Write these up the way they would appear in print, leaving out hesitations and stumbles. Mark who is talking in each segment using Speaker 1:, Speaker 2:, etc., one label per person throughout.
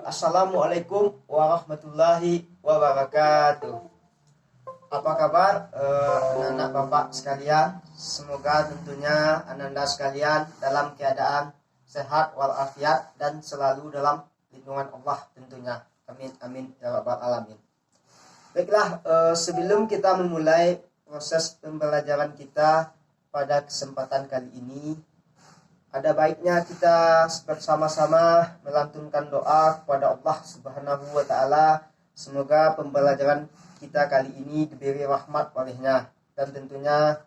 Speaker 1: Assalamualaikum warahmatullahi wabarakatuh. Apa kabar anak-anak bapak sekalian? Semoga tentunya ananda sekalian dalam keadaan sehat walafiat dan selalu dalam lindungan Allah tentunya. Amin amin ya rabbal alamin. Baiklah, sebelum kita memulai proses pembelajaran kita pada kesempatan kali ini, ada baiknya kita bersama-sama melantunkan doa kepada Allah Subhanahu wa taala. Semoga pembelajaran kita kali ini diberi rahmat olehnya dan tentunya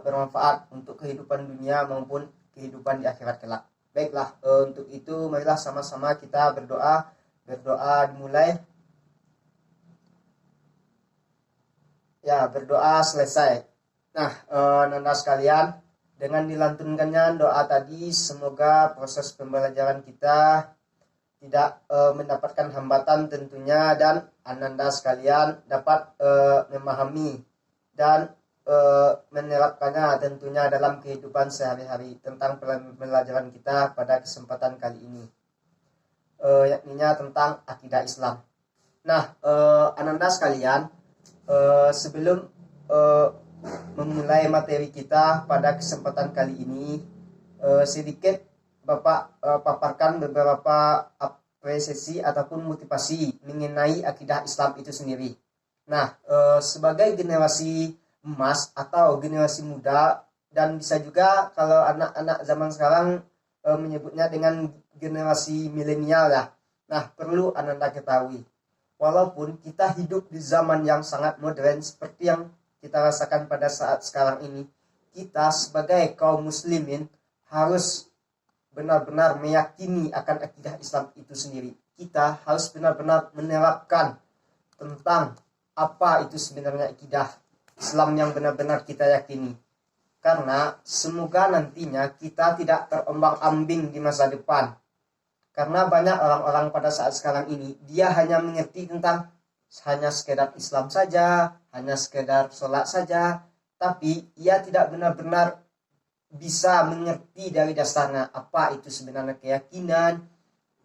Speaker 1: bermanfaat untuk kehidupan dunia maupun kehidupan di akhirat kelak. Baiklah, untuk itu marilah sama-sama kita berdoa. Berdoa dimulai. Ya, berdoa selesai. Nah, nanda sekalian, dengan dilantunkannya doa tadi, semoga proses pembelajaran kita tidak mendapatkan hambatan tentunya, dan ananda sekalian dapat memahami dan menerapkannya tentunya dalam kehidupan sehari-hari tentang pembelajaran kita pada kesempatan kali ini, yakninya tentang akidah Islam. Nah, ananda sekalian, sebelum memulai materi kita pada kesempatan kali ini, sedikit Bapak paparkan beberapa apresiasi ataupun motivasi mengenai akidah Islam itu sendiri. Nah, sebagai generasi emas atau generasi muda, dan bisa juga kalau anak-anak zaman sekarang menyebutnya dengan generasi milenial ya. Nah, perlu Anda ketahui, walaupun kita hidup di zaman yang sangat modern seperti yang kita rasakan pada saat sekarang ini, kita sebagai kaum muslimin harus benar-benar meyakini akan akidah Islam itu sendiri. Kita harus benar-benar menerapkan tentang apa itu sebenarnya akidah Islam yang benar-benar kita yakini. Karena semoga nantinya kita tidak terombang-ambing di masa depan. Karena banyak orang-orang pada saat sekarang ini, dia hanya mengerti tentang hanya sekedar Islam saja, hanya sekedar sholat saja, tapi ia tidak benar-benar bisa mengerti dari dasarnya apa itu sebenarnya keyakinan,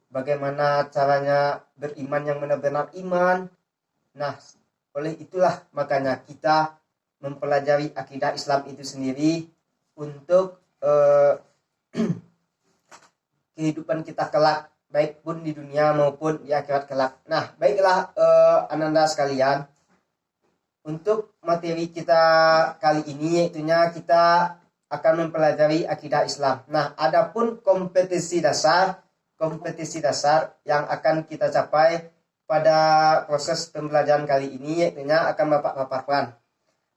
Speaker 1: bagaimana caranya beriman yang benar-benar iman. Nah, oleh itulah makanya kita mempelajari akidah Islam itu sendiri untuk kehidupan kita kelak, baik pun di dunia maupun di akhirat kelak. Nah, baiklah ananda sekalian, untuk materi kita kali ini yaitunya kita akan mempelajari akidah Islam. Nah, adapun kompetisi dasar yang akan kita capai pada proses pembelajaran kali ini yaitunya akan Bapak paparkan.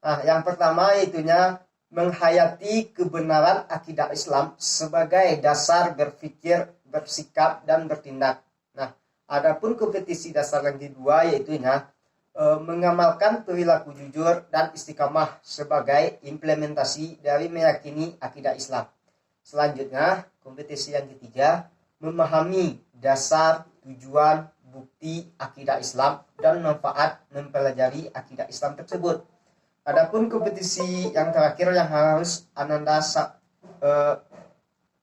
Speaker 1: Nah, yang pertama yaitunya menghayati kebenaran akidah Islam sebagai dasar berpikir, bersikap, dan bertindak. Nah, adapun kompetisi dasar yang kedua yaitunya mengamalkan perilaku jujur dan istiqamah sebagai implementasi dari meyakini akidah Islam. Selanjutnya, kompetisi yang ketiga memahami dasar, tujuan, bukti akidah Islam dan manfaat mempelajari akidah Islam tersebut. Adapun kompetisi yang terakhir yang harus ananda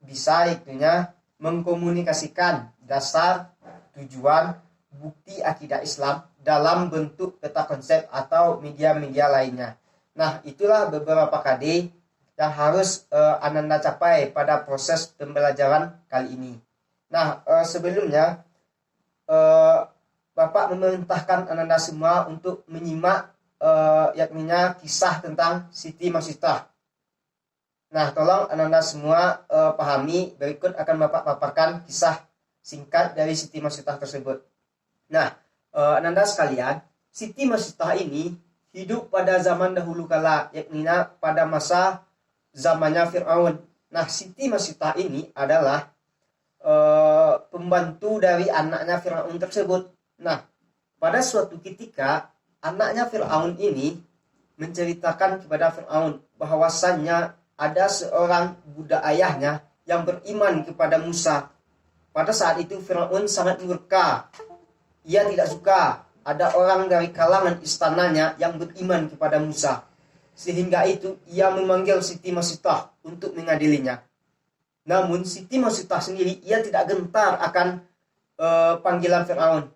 Speaker 1: bisa itunya mengkomunikasikan dasar, tujuan, bukti akidah Islam dalam bentuk peta konsep atau media-media lainnya. Nah, itulah beberapa KD yang harus ananda capai pada proses pembelajaran kali ini. Nah, sebelumnya Bapak memerintahkan ananda semua untuk menyimak yakninya kisah tentang Siti Masitah. Nah, tolong ananda semua pahami, berikut akan Bapak paparkan kisah singkat dari Siti Masitah tersebut. Nah, ananda sekalian, Siti Masitah ini hidup pada zaman dahulu kala, yakninya pada masa zamannya Fir'aun. Nah, Siti Masitah ini adalah pembantu dari anaknya Fir'aun tersebut. Nah, pada suatu ketika anaknya Fir'aun ini menceritakan kepada Fir'aun bahwasannya ada seorang budak ayahnya yang beriman kepada Musa. Pada saat itu Fir'aun sangat murka. Ia tidak suka ada orang dari kalangan istananya yang beriman kepada Musa. Sehingga itu ia memanggil Siti Masitah untuk mengadilinya. Namun Siti Masitah sendiri ia tidak gentar akan panggilan Firaun.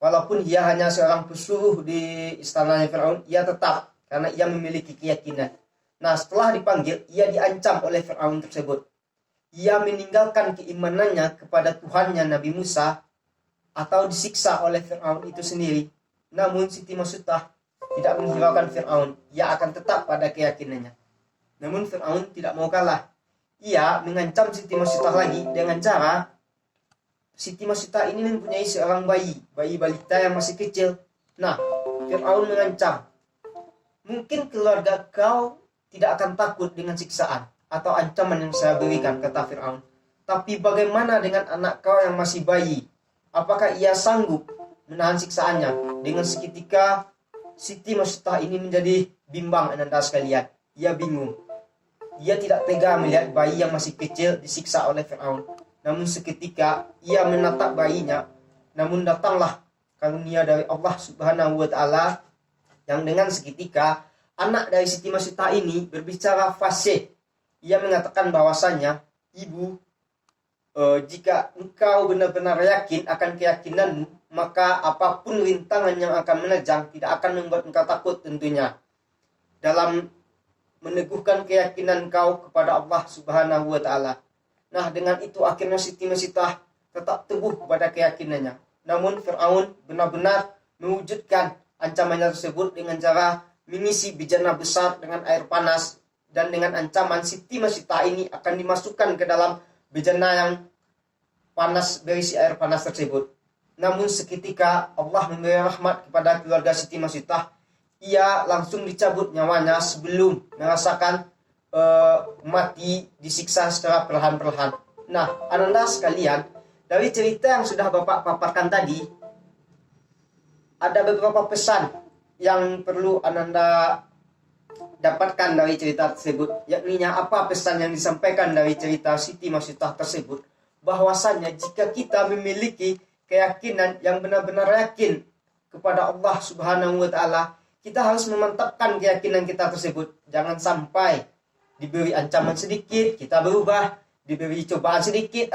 Speaker 1: Walaupun ia hanya seorang pesuruh di istananya Firaun, ia tetap karena ia memiliki keyakinan. Nah, setelah dipanggil, ia diancam oleh Firaun tersebut. Ia meninggalkan keimanannya kepada Tuhannya Nabi Musa atau disiksa oleh Firaun itu sendiri. Namun Siti Masutah tidak menghiraukan Firaun. Ia akan tetap pada keyakinannya. Namun Firaun tidak mau kalah. Ia mengancam Siti Masutah lagi dengan cara Siti Masutah ini mempunyai seorang bayi balita yang masih kecil. Nah, Firaun mengancam, mungkin keluarga kau tidak akan takut dengan siksaan atau ancaman yang saya berikan, kata Firaun. Tapi bagaimana dengan anak kau yang masih bayi? Apakah ia sanggup menahan siksaannya? Dengan seketika Siti Masutah ini menjadi bimbang, Ananda sekalian. Ia bingung. Ia tidak tega melihat bayi yang masih kecil disiksa oleh Firaun. Namun seketika ia menatap bayinya, namun datanglah karunia dari Allah Subhanahu wa taala yang dengan seketika anak dari Siti Masutah ini berbicara fasih. Ia mengatakan bahwasanya, ibu, jika engkau benar-benar yakin akan keyakinanmu, maka apapun rintangan yang akan menerjang tidak akan membuat engkau takut tentunya. Dalam meneguhkan keyakinan kau kepada Allah Subhanahu wa taala. Nah, dengan itu akhirnya Siti Masutah tetap teguh pada keyakinannya. Namun Firaun benar-benar mewujudkan ancamannya tersebut dengan cara mengisi bejana besar dengan air panas, dan dengan ancaman Siti Masutah ini akan dimasukkan ke dalam bejana yang panas berisi air panas tersebut. Namun seketika Allah memberi rahmat kepada keluarga Siti Masutah. Ia langsung dicabut nyawanya sebelum merasakan mati disiksa secara perlahan-perlahan. Nah, Ananda sekalian, dari cerita yang sudah Bapak paparkan tadi, ada beberapa pesan yang perlu Ananda dapatkan dari cerita tersebut. Yakninya apa pesan yang disampaikan dari cerita Siti Masutah tersebut? Bahwasannya jika kita memiliki keyakinan yang benar-benar yakin kepada Allah Subhanahu wa taala, kita harus memantapkan keyakinan kita tersebut. Jangan sampai diberi ancaman sedikit, kita berubah. Diberi cobaan sedikit,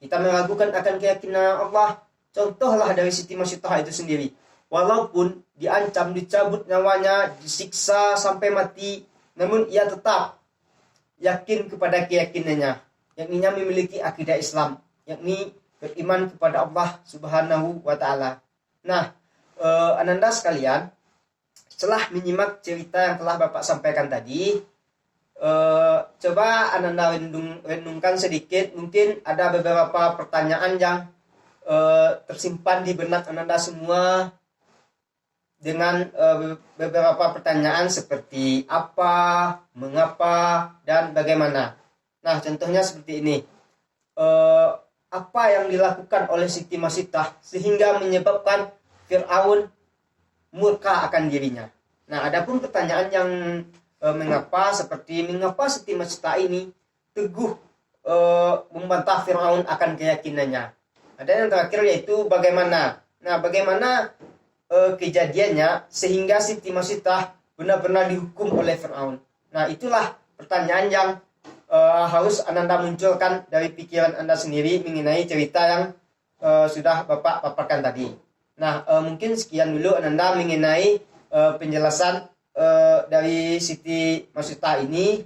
Speaker 1: kita meragukan akan keyakinan Allah. Contohlah dari Siti Masutah itu sendiri. Walaupun diancam, dicabut nyawanya, disiksa sampai mati, namun ia tetap yakin kepada keyakinannya. Yakninya memiliki akidah Islam, yakni beriman kepada Allah Subhanahu wa ta'ala. Nah, Ananda sekalian, setelah menyimak cerita yang telah Bapak sampaikan tadi, coba Ananda renungkan sedikit. Mungkin ada beberapa pertanyaan yang tersimpan di benak Ananda semua, dengan beberapa pertanyaan seperti apa, mengapa, dan bagaimana. Nah, contohnya seperti ini. Apa yang dilakukan oleh Siti Masutah sehingga menyebabkan Firaun murka akan dirinya? Nah, adapun pertanyaan yang mengapa Siti Masutah ini teguh membantah Firaun akan keyakinannya. Ada yang terakhir yaitu bagaimana. Nah, bagaimana kejadiannya sehingga Siti Masutah benar-benar dihukum oleh Firaun. Nah, itulah pertanyaan yang harus Ananda munculkan dari pikiran Anda sendiri mengenai cerita yang sudah Bapak paparkan tadi. Nah, mungkin sekian dulu Ananda mengenai penjelasan dari Siti Masutah ini.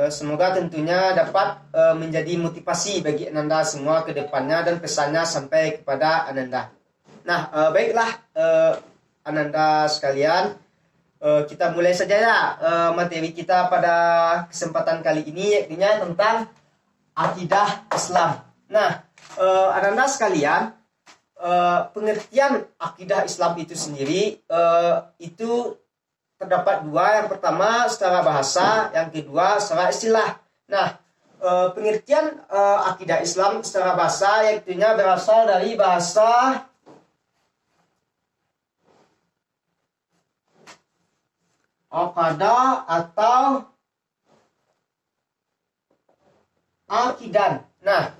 Speaker 1: Semoga tentunya dapat menjadi motivasi bagi Ananda semua ke depannya dan pesannya sampai kepada Ananda. Nah, baiklah Ananda sekalian, kita mulai saja ya materi kita pada kesempatan kali ini, yakni tentang akidah Islam. Nah, Ananda sekalian, pengertian akidah Islam itu sendiri itu terdapat dua. Yang pertama secara bahasa, yang kedua secara istilah. Nah, pengertian akidah Islam secara bahasa yaitu berasal dari bahasa Aqadah atau Aqidan. Nah,